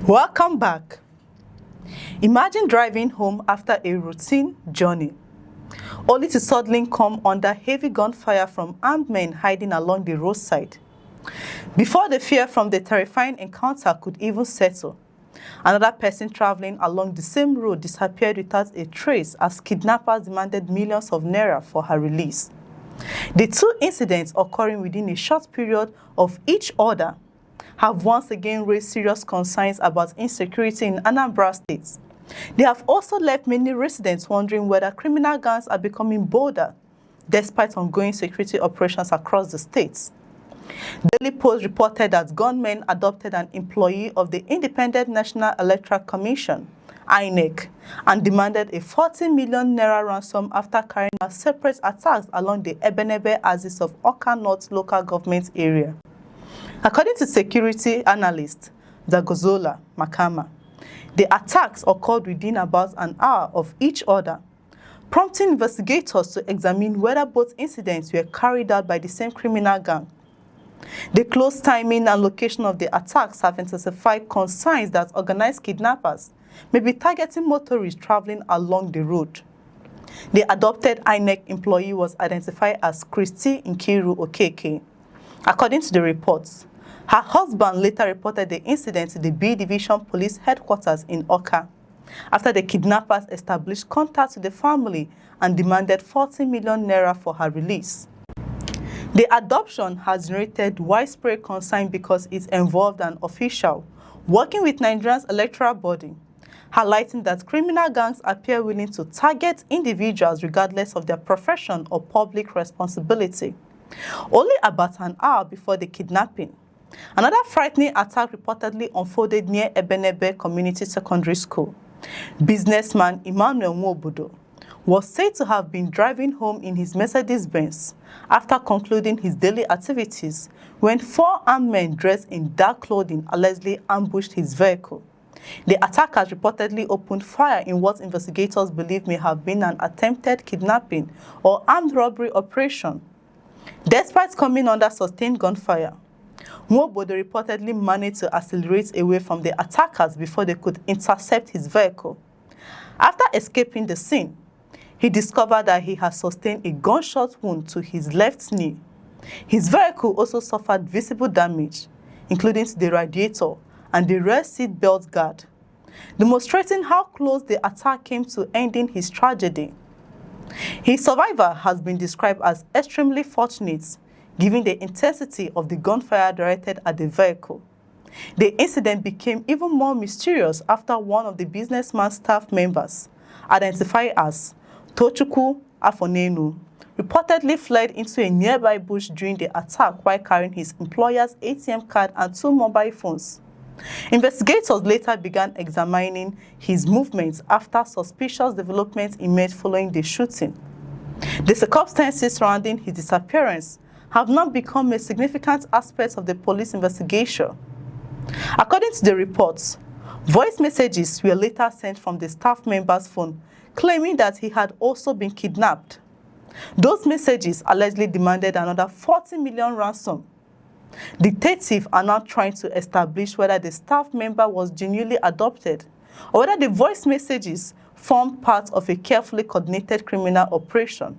Welcome back. Imagine driving home after a routine journey, only to suddenly come under heavy gunfire from armed men hiding along the roadside. Before the fear from the terrifying encounter could even settle, another person traveling along the same road disappeared without a trace as kidnappers demanded millions of naira for her release. The two incidents occurring within a short period of each other have once again raised serious concerns about insecurity in Anambra State. They have also left many residents wondering whether criminal gangs are becoming bolder despite ongoing security operations across the states. Daily Post reported that gunmen adopted an employee of the Independent National Electoral Commission, INEC, and demanded a 40 million naira ransom after carrying out separate attacks along the Ebenebe axis of Awka North local government area. According to security analyst Zagozola Makama, the attacks occurred within about an hour of each other, prompting investigators to examine whether both incidents were carried out by the same criminal gang. The close timing and location of the attacks have intensified concerns that organized kidnappers may be targeting motorists traveling along the road. The adopted INEC employee was identified as Christy Nkiru Okeke. According to the reports, her husband later reported the incident to the B Division Police Headquarters in Awka after the kidnappers established contact with the family and demanded 40 million naira for her release. The adoption has generated widespread concern because it involved an official working with Nigeria's electoral body, highlighting that criminal gangs appear willing to target individuals regardless of their profession or public responsibility. Only about an hour before the kidnapping, another frightening attack reportedly unfolded near Ebenebe Community Secondary School. Businessman Emmanuel Nwobodo was said to have been driving home in his Mercedes-Benz after concluding his daily activities when four armed men dressed in dark clothing allegedly ambushed his vehicle. The attackers reportedly opened fire in what investigators believe may have been an attempted kidnapping or armed robbery operation. Despite coming under sustained gunfire, Nwobodo reportedly managed to accelerate away from the attackers before they could intercept his vehicle. After escaping the scene, he discovered that he had sustained a gunshot wound to his left knee. His vehicle also suffered visible damage, including to the radiator and the rear seat belt guard, demonstrating how close the attack came to ending his tragedy. His survivor has been described as extremely fortunate, given the intensity of the gunfire directed at the vehicle. The incident became even more mysterious after one of the businessman's staff members, identified as Tochukwu Afonenu, reportedly fled into a nearby bush during the attack while carrying his employer's ATM card and two mobile phones. Investigators later began examining his movements after suspicious developments emerged following the shooting. The circumstances surrounding his disappearance have now become a significant aspect of the police investigation. According to the reports, voice messages were later sent from the staff member's phone claiming that he had also been kidnapped. Those messages allegedly demanded another 40 million ransom. Detectives are now trying to establish whether the staff member was genuinely adopted or whether the voice messages formed part of a carefully coordinated criminal operation.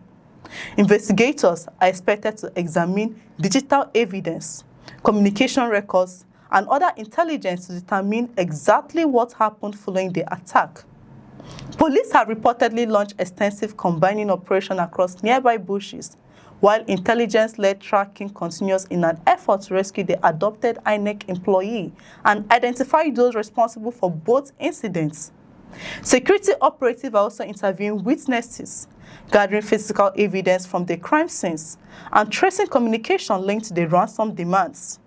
Investigators are expected to examine digital evidence, communication records, and other intelligence to determine exactly what happened following the attack. Police have reportedly launched extensive combining operations across nearby bushes, while intelligence-led tracking continues in an effort to rescue the adopted INEC employee and identify those responsible for both incidents. Security operatives are also interviewing witnesses, gathering physical evidence from the crime scenes, and tracing communication linked to the ransom demands.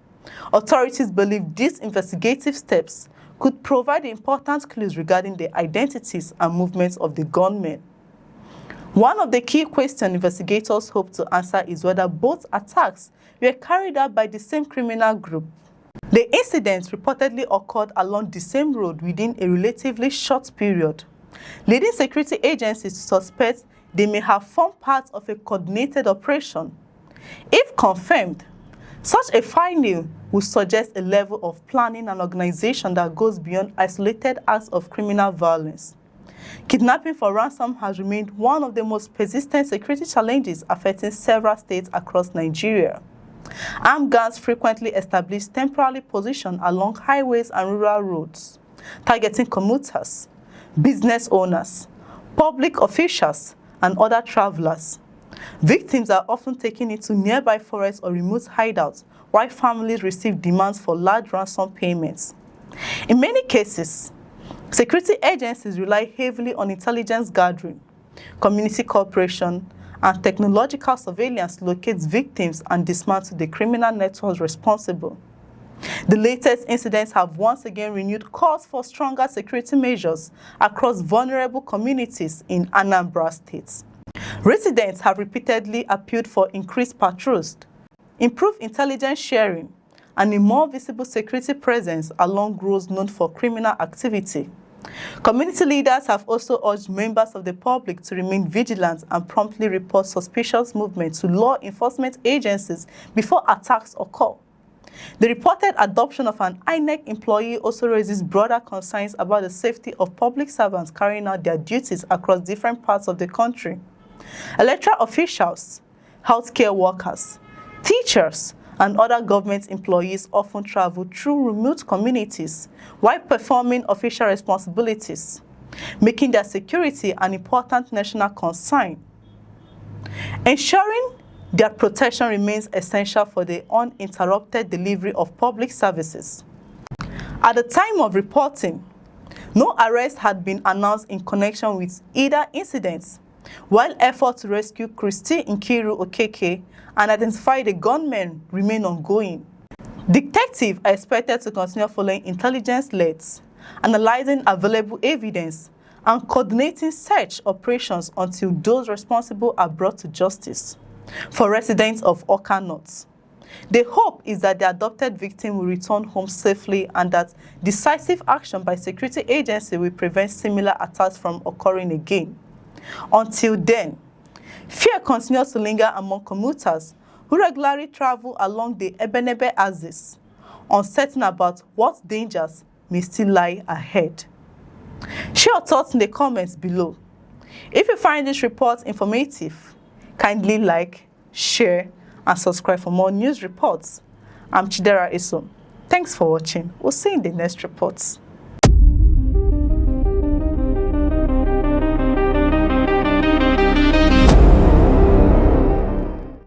Authorities believe these investigative steps could provide important clues regarding the identities and movements of the gunmen. One of the key questions investigators hope to answer is whether both attacks were carried out by the same criminal group. The incidents reportedly occurred along the same road within a relatively short period, leading security agencies to suspect they may have formed part of a coordinated operation. If confirmed, Such a finding would suggest a level of planning and organization that goes beyond isolated acts of criminal violence. Kidnapping for ransom has remained one of the most persistent security challenges affecting several states across Nigeria. Armed gangs frequently establish temporary positions along highways and rural roads, targeting commuters, business owners, public officials, and other travelers. Victims are often taken into nearby forests or remote hideouts, while families receive demands for large ransom payments. In many cases, security agencies rely heavily on intelligence gathering, community cooperation, and technological surveillance to locate victims and dismantle the criminal networks responsible. The latest incidents have once again renewed calls for stronger security measures across vulnerable communities in Anambra State. Residents have repeatedly appealed for increased patrols, improved intelligence sharing, and a more visible security presence along roads known for criminal activity. Community leaders have also urged members of the public to remain vigilant and promptly report suspicious movements to law enforcement agencies before attacks occur. The reported adoption of an INEC employee also raises broader concerns about the safety of public servants carrying out their duties across different parts of the country. Electoral officials, healthcare workers, teachers, and other government employees often travel through remote communities while performing official responsibilities, making their security an important national concern. Ensuring their protection remains essential for the uninterrupted delivery of public services. At the time of reporting, no arrest had been announced in connection with either incidents, while efforts to rescue Christy Nkiru Okeke and identify the gunmen remain ongoing. Detectives are expected to continue following intelligence leads, analyzing available evidence, and coordinating search operations until those responsible are brought to justice. For residents of Awka North, the hope is that the adopted victim will return home safely and that decisive action by security agencies will prevent similar attacks from occurring again. Until then, fear continues to linger among commuters who regularly travel along the Ebenebe axis, uncertain about what dangers may still lie ahead. Share your thoughts in the comments below. If you find this report informative, kindly like, share, and subscribe for more news reports. I'm Chidera Isom. Thanks for watching. We'll see you in the next reports.